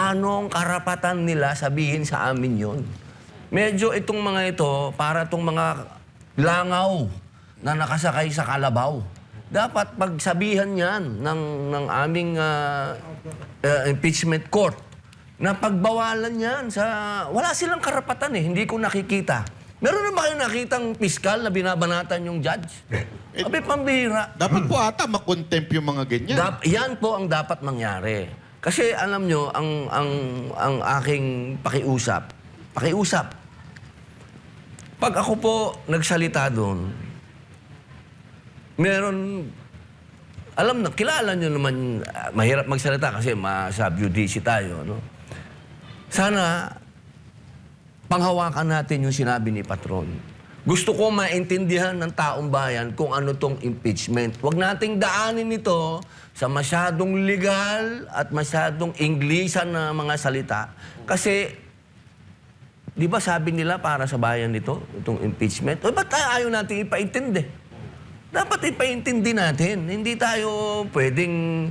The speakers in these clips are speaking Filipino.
anong karapatan nila sabihin sa amin yon? Medyo itong mga ito, para itong mga langaw na nakasakay sa kalabaw. Dapat pagsabihan yan ng aming impeachment court na pagbawalan yan sa... Wala silang karapatan eh, hindi ko nakikita. Meron na ba kayong nakitang piskal na binabanatan yung judge? Abi, pambihira. Dapat po ata makontempt yung mga ganyan. Yan po ang dapat mangyari. Kasi alam nyo, ang aking pakiusap, pag ako po nagsalita doon, meron, alam na, kilala nyo naman, mahirap magsalita kasi sa-judici tayo, no? Sana, panghawakan natin yung sinabi ni Patron. Gusto ko maintindihan ng taong bayan kung ano tong impeachment. Huwag nating daanin ito sa masyadong legal at masyadong Inglisan na mga salita. Kasi, di ba sabi nila para sa bayan nito, itong impeachment? O ba't ayaw natin ipaintindi? Dapat ipaintindi natin. Hindi tayo pwedeng...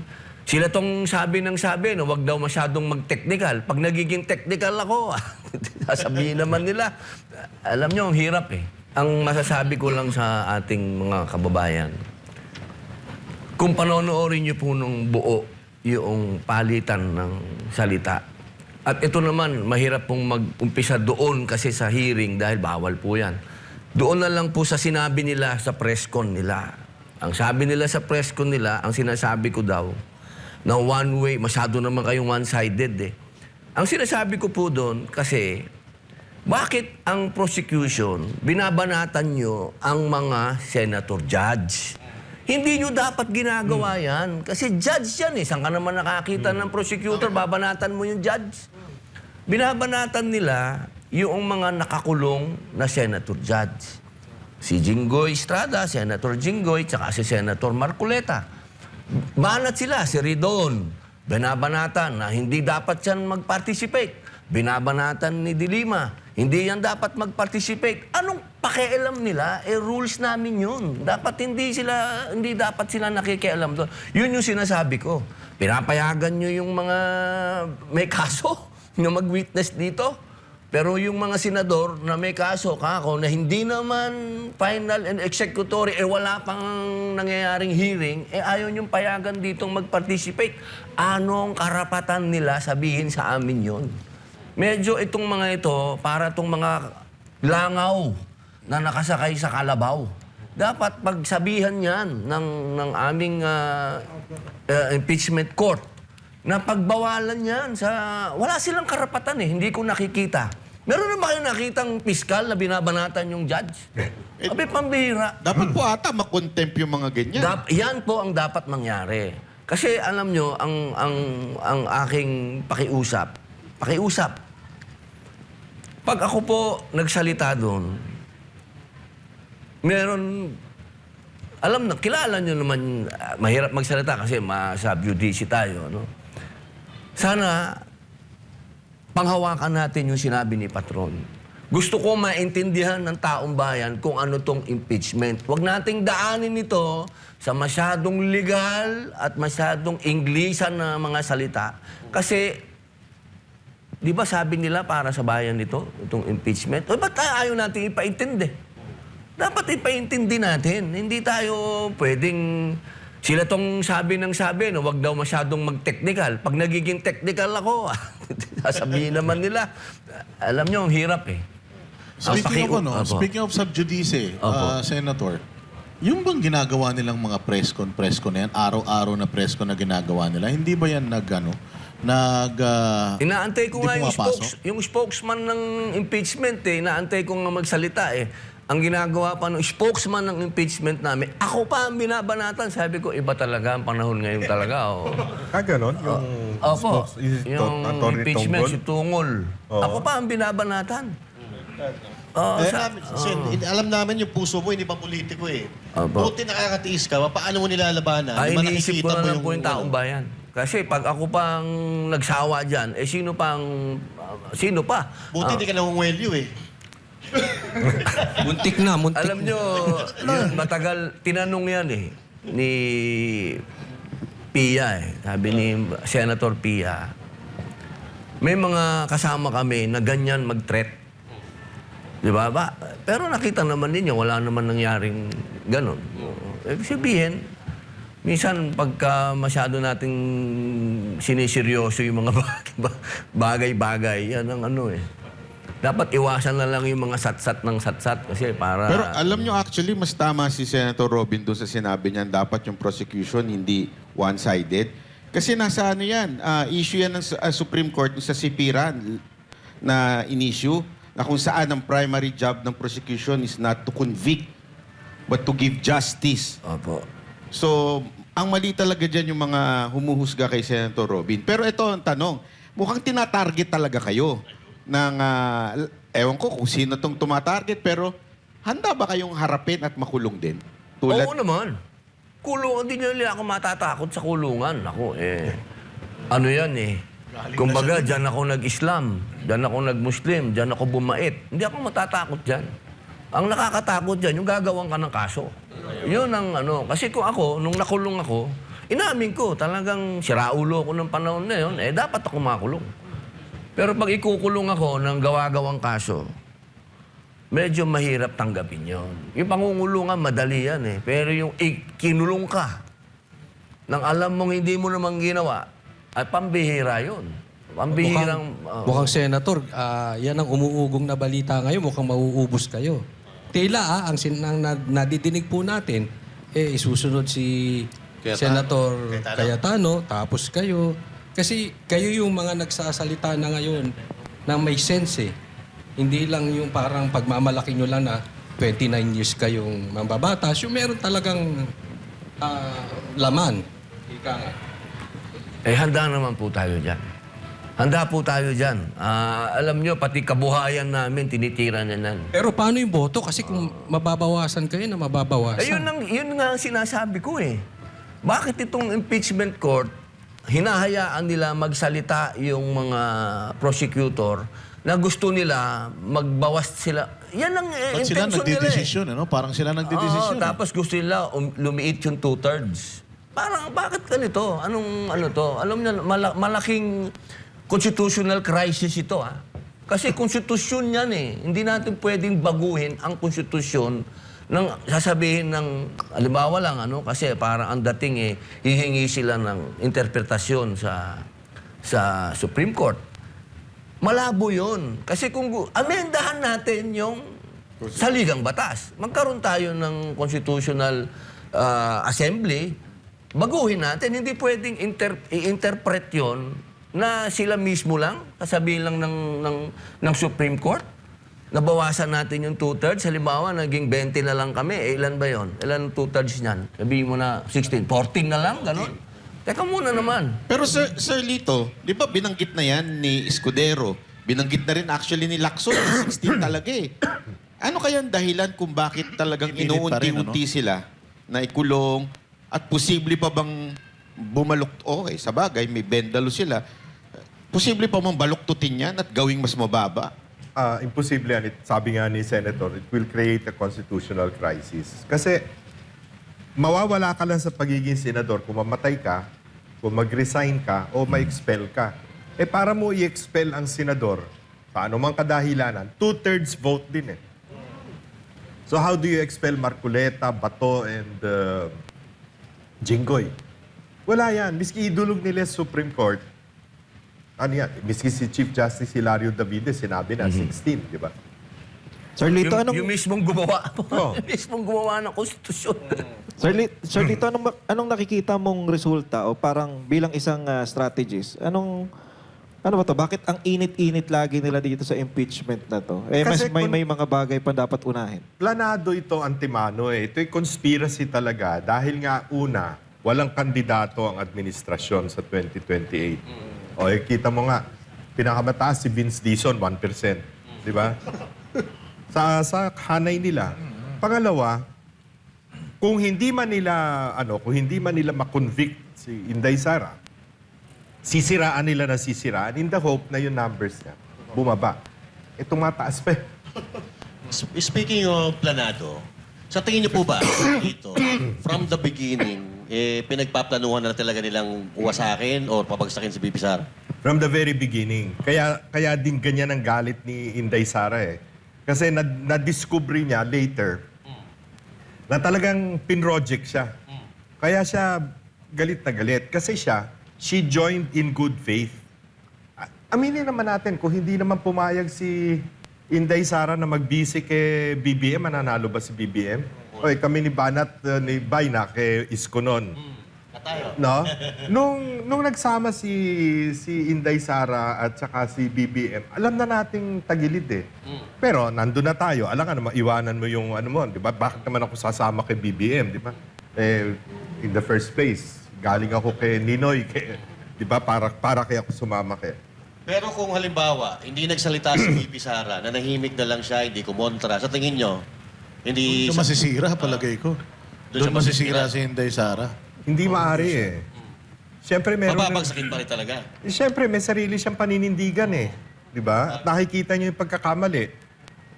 Sila tong sabi ng sabi, no, wag daw masyadong mag-technical. Pag nagiging technical ako, sasabihin naman nila. Alam nyo, ang hirap eh. Ang masasabi ko lang sa ating mga kababayan, kung panonoorin nyo po nung buo yung palitan ng salita, at ito naman, mahirap pong mag-umpisa doon kasi sa hearing dahil bawal po yan. Doon na lang po sa sinabi nila sa press con nila. Ang sabi nila sa press con nila, ang sinasabi ko daw, na one way, masyado naman kayong one-sided eh. Ang sinasabi ko po doon, kasi, bakit ang prosecution, binabanatan nyo ang mga senator judge? Hindi nyo dapat ginagawa yan. Kasi judge yan eh. Saan ka naman nakakita ng prosecutor, babanatan mo yung judge? Binabanatan nila yung mga nakakulong na senator judge. Si Jinggoy Estrada, Senator Jinggoy, tsaka si Senator Marcoleta. Banat sila, si Ridon, binabanatan na hindi dapat yan mag-participate. Binabanatan ni Dilima, hindi yan dapat mag-participate. Anong pakialam nila? Eh, rules namin yun. Dapat hindi dapat sila nakikialam doon. Yun yung sinasabi ko. Pinapayagan nyo yung mga may kaso na mag-witness dito. Pero yung mga senador na may kaso kako na hindi naman final and executory, wala pang nangyayaring hearing, ayaw niyong payagan ditong mag-participate. Anong karapatan nila sabihin sa amin yon? Medyo itong mga ito, para itong mga langaw na nakasakay sa kalabaw. Dapat pagsabihan yan ng aming impeachment court na pagbawalan yan sa... Wala silang karapatan eh, hindi ko nakikita. Meron na ba kayong nakitang piskal na binabanatan yung judge? Abi, pambihira. Dapat po ata makontempt yung mga ganyan. Yan po ang dapat mangyari. Kasi alam nyo, ang aking pakiusap, pag ako po nagsalita doon, meron... Alam na, kilala nyo naman, mahirap magsalita kasi sa-judici tayo, no? Sana, panghawakan natin yung sinabi ni Patron. Gusto ko maintindihan ng taong bayan kung ano tong impeachment. Huwag nating daanin ito sa masyadong legal at masyadong Inglisan na mga salita. Kasi, di ba sabi nila para sa bayan nito, itong impeachment? O ba't ayaw natin ipaintindi? Dapat ipaintindi natin. Hindi tayo pwedeng... Sila tong sabi ng sabi, no, wag daw masyadong mag-technical. Pag nagiging technical ako, sasabihin naman nila. Alam nyo, ang hirap eh. Speaking of sub-judice, Senator, yung bang ginagawa nilang mga press con na yan, araw-araw na press con na ginagawa nila, hindi ba yan inaantay ko nga yung spokesman ng impeachment eh. Inaantay ko nga magsalita eh. Ang ginagawa pa ng spokesman ng impeachment namin, ako pa ang binabanatan. Sabi ko, iba talaga ang panahon ngayon talaga. Ganon? Yung impeachment, si Tungol. Ako pa ang binabanatan. Alam namin yung puso mo, hindi pa politiko eh. Buti nakakatiis ka, paano mo nilalabanan? Iniisip ko na lang po yung taong bayan. Kasi pag ako pang nagsawa dyan, sino pa? Buti hindi ka nangungwelyo eh. Muntik na. Alam nyo, yun, matagal, tinanong yan eh, ni Pia eh. Sabi ni Senator Pia, May mga kasama kami na ganyan mag-threat. Di ba? Pero nakita naman ninyo, wala naman nangyaring ganon. Ibig sabihin, minsan pagka masyado nating siniseryoso yung mga bagay-bagay, yan ang ano eh. Dapat iwasan na lang yung mga satsat ng satsat kasi para... Pero alam nyo, actually, mas tama si Senator Robin doon sa sinabi niyan, dapat yung prosecution hindi one-sided. Kasi nasa ano yan, issue yan ng Supreme Court sa Sipiran na in-issue na kung saan ang primary job ng prosecution is not to convict but to give justice. Opo. So, ang mali talaga dyan yung mga humuhusga kay Senator Robin. Pero ito ang tanong, mukhang tinatarget talaga kayo ng, ewan ko kung sino tong tumatarget, pero handa ba kayong harapin at makulong din? Oo naman. Kulungan din nila ako matatakot sa kulungan. Ako ano yan eh. Kumbaga, dyan ako nag-Islam, dyan ako nag-Muslim, dyan ako bumait. Hindi ako matatakot dyan. Ang nakakatakot dyan, yung gagawang ka ng kaso. Yun ang ano. Kasi kung ako, nung nakulong ako, inamin ko, talagang siraulo ko ng panahon na yun, dapat ako makulong. Pero pag ikukulong ako ng gawa-gawang kaso, medyo mahirap tanggapin yun. Yung pangungulungan, madali yan eh. Pero yung kinulong ka, nang alam mong hindi mo namang ginawa, ay pambihira yun. Pambihirang... Mukhang senator, yan ang umuugong na balita ngayon, mukhang mauubos kayo. Tila ang nadidinig po natin, isusunod si Senator Cayetano, tapos kayo. Kasi kayo yung mga nagsasalita na ngayon na may sense eh. Hindi lang yung parang pagmamalaki nyo lang na 29 years kayong mambabatas. Yung meron talagang laman. Ika nga. handa naman po tayo dyan. Handa po tayo dyan. Alam nyo, pati kabuhayan namin, tinitira na nan. Pero paano yung boto? Kasi kung mababawasan kayo na mababawasan. Yun nga ang sinasabi ko eh. Bakit itong impeachment court, hinahayaan nila magsalita yung mga prosecutor na gusto nila magbawas sila. Yan ang Ba't sila intention nila eh. nagdidesisyon, ano? Parang sila nagdidesisyon. Tapos gusto nila lumiit yung 2/3. Parang bakit ganito? Anong ano to? Alam niyo, malaking constitutional crisis ito ah. Kasi konstitusyon yan eh. Hindi natin pwedeng baguhin ang konstitusyon ng sasabihin ng halimbawa lang ano kasi parang ang dating eh hihingi sila ng interpretasyon sa Supreme Court. Malabo 'yon. Kasi kung amendahan natin yung saligang batas, magkaroon tayo ng constitutional assembly, baguhin natin, hindi pwedeng i-interpret 'yon na sila mismo lang, sasabihin lang ng Supreme Court. Nabawasan natin yung 2/3. Halimbawa, naging 20 na lang kami. Ilan ba yon? Ilan 2/3 niyan? Sabihin mo na 16. 14 na lang, gano'n. Teka muna naman. Pero Sir Lito, di ba binanggit na yan ni Escudero? Binanggit na rin actually ni Lacson, 16 talaga eh. Ano kaya ang dahilan kung bakit talagang Pinilit pa rin, inuunti-unti sila na ikulong at posible pa bang bumalok? Okay, sa bagay, may bendalo sila. Posible pa bang baluktutin yan at gawing mas mababa? Imposible yan. Sabi nga ni Senator, it will create a constitutional crisis. Kasi mawawala ka lang sa pagiging senador kung mamatay ka, kung mag-resign ka, o ma-expel ka. Para mo i-expel ang senador, paano mang kadahilanan, 2/3 vote din eh. So how do you expel Marcoleta, Bato, and Jinggoy? Wala yan. Miski idulog nila sa Supreme Court, ano yan? Miski si Chief Justice Hilario Davides, sinabi na 16, di ba? Sir Lito, Yung mismong gumawa. Oh. Yung mismong gumawa ng konstitusyon. Sir Lito, anong nakikita mong resulta o parang bilang isang strategist? Ano ba to? Bakit ang init-init lagi nila dito sa impeachment na to? Kasi May mga bagay pa dapat unahin. Planado ito, antimano eh. Ito'y conspiracy talaga dahil nga una, walang kandidato ang administrasyon sa 2028. O kita mo nga, pinakamataas si Vince Dizon, 1%. Di ba? sa hanay nila. Pangalawa, kung hindi man nila ma-convict si Inday Sara, sisiraan nila na sisiraan in the hope na yung numbers niya bumaba. Itong mataas pa. Speaking of planado, sa tingin niyo po ba dito, from the beginning, pinagpaplanuhan na talaga nilang uwasakin o pabagsakin si BP Sara? From the very beginning. Kaya din ganyan ang galit ni Inday Sara eh. Kasi na-discover niya later na talagang pinroject siya. Kaya siya galit na galit. Kasi she joined in good faith. Aminin naman natin, kung hindi naman pumayag si Inday Sara na mag-busy kay BBM, mananalo ba si BBM? Oy, kami ni Banat, ni Bayna kay Isko nun. No? Nung nagsama si Inday Sara at saka si BBM, alam na nating tagilid eh. Pero nandun na tayo. Alam nga naman, iwanan mo yung ano mo, di ba? Bakit naman ako sasama kay BBM, di ba? In the first place, galing ako kay Ninoy, di ba? Para kaya ako sumama kay. Pero kung halimbawa, hindi nagsalita si VP Sara, nanahimik na lang siya, hindi kumontra, sa tingin nyo, hindi... Doon masisira, palagay ko. Doon masisira si Inday Sara. Hindi maaari eh. Siyempre meron... Mababagsakin pa rin talaga. Siyempre may sarili siyang paninindigan eh. Di ba? At nakikita niyo yung pagkakamali.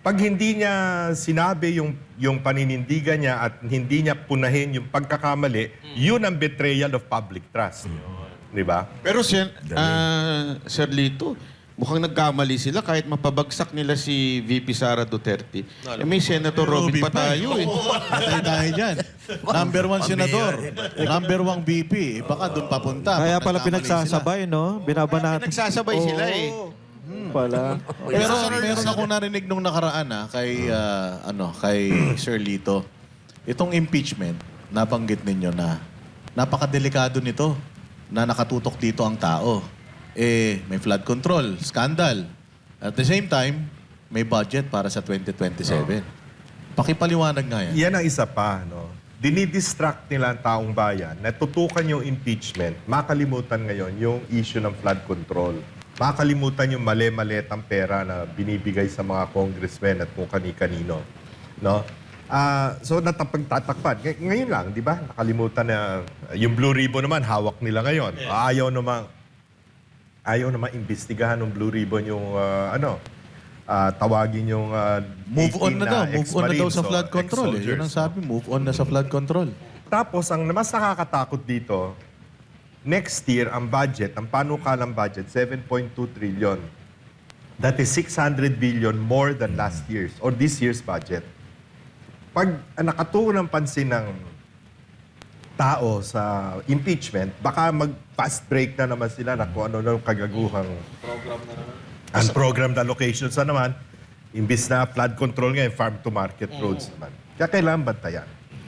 Pag hindi niya sinabi yung paninindigan niya at hindi niya punahin yung pagkakamali, yun ang betrayal of public trust. Di ba? Pero Sir Lito, mukhang nagkamali sila kahit mapabagsak nila si VP Sara Duterte. May Senator Robin pa tayo eh. Patay tayo dyan. Number 1 senador. Number 1 VP. Baka doon papunta. Kaya Pag pala nagkamali pinagsasabay, no? Binabanat. Nagsasabay sila eh. Pala. Pero meron akong narinig nung nakaraan kay Sir Lito. Itong impeachment, nabanggit ninyo na napakadelikado nito na nakatutok dito ang tao. May flood control, scandal. At the same time, may budget para sa 2027. Pakipaliwanag nga yan. Yan ang isa pa, no? Dinidistract nila ang taong bayan. Natutukan yung impeachment. Makalimutan ngayon yung issue ng flood control. Makalimutan yung mali-malitang pera na binibigay sa mga congressmen at kung kani-kanino. No? So natapagtatakpan. Ngayon lang, di ba? Nakalimutan na yung Blue Ribbon naman, hawak nila ngayon. Ayaw naman imbestigahan ng Blue Ribbon yung tawagin yung Move on 18 na daw. Move on na daw ex-Marines sa o flood control. ex-soldiers. Yun ang sabi, move on na sa flood control. Tapos, ang mas nakakatakot dito, next year, ang budget, ang panukalang budget, 7.2 trillion. That is 600 billion more than last year's or this year's budget. Pag nakatuon ng pansin ng tao sa impeachment, baka mag-fast break na naman sila na kung ano na kagaguhang unprogrammed allocations na naman. Imbis na flood control ngayon, farm to market roads naman. Kaya kailangan bantayan.